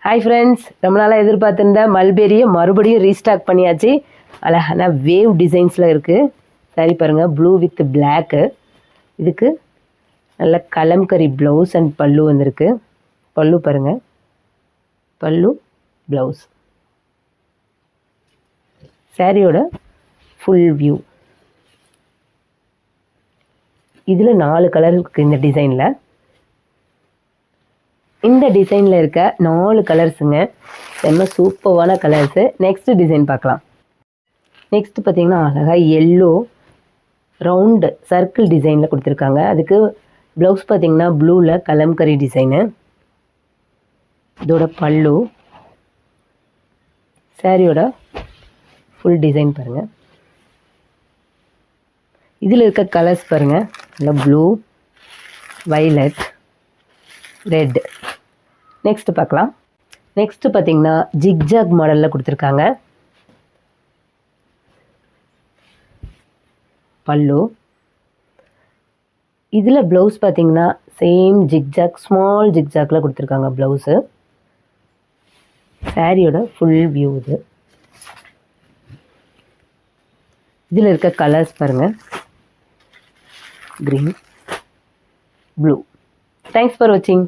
Hi friends, ரொம்ப நாளாக எதிர்பார்த்துருந்த மல்பெரியை மறுபடியும் ரீஸ்டாக் பண்ணியாச்சு. அழகான வேவ் டிசைன்ஸில் இருக்குது. சரி பாருங்கள், ப்ளூ வித் பிளாக்கு. இதுக்கு நல்ல கலம்கரி ப்ளவுஸ் அண்ட் பல்லு வந்திருக்கு. பல்லு பாருங்கள், பல்லு ப்ளவுஸ். சாரியோட ஃபுல் வியூ. இதில் 4 கலர் இருக்குது இந்த டிசைனில். இந்த டிசைனில் இருக்க 4 கலர்ஸுங்க செம்ம சூப்பரான கலர்ஸு. நெக்ஸ்ட்டு டிசைன் பார்க்கலாம். நெக்ஸ்ட்டு பார்த்திங்கன்னா அழகாக எல்லோ ரவுண்டு சர்க்கிள் டிசைனில் கொடுத்துருக்காங்க. அதுக்கு ப்ளவுஸ் பார்த்திங்கன்னா ப்ளூவில் கலம்கரி டிசைனு. இதோட பல்லு. சாரியோட ஃபுல் டிசைன் பாருங்கள். இதில் இருக்க கலர்ஸ் பாருங்கள், நல்லா ப்ளூ, வைலட், ரெட். நெக்ஸ்ட்டு பார்க்கலாம். நெக்ஸ்ட்டு பார்த்திங்கன்னா ஜிக்ஜாக் மாடலில் கொடுத்துருக்காங்க. பல்லு. இதில் ப்ளவுஸ் பார்த்திங்கன்னா சேம் ஜிக்ஜாக், ஸ்மால் ஜிக்ஜாக்கில் கொடுத்துருக்காங்க ப்ளவுஸு. சாரியோட ஃபுல் வியூ இது. இதில் இருக்க கலர்ஸ் பாருங்கள், க்ரீன், ப்ளூ. தேங்க்ஸ் ஃபார் வாட்சிங்.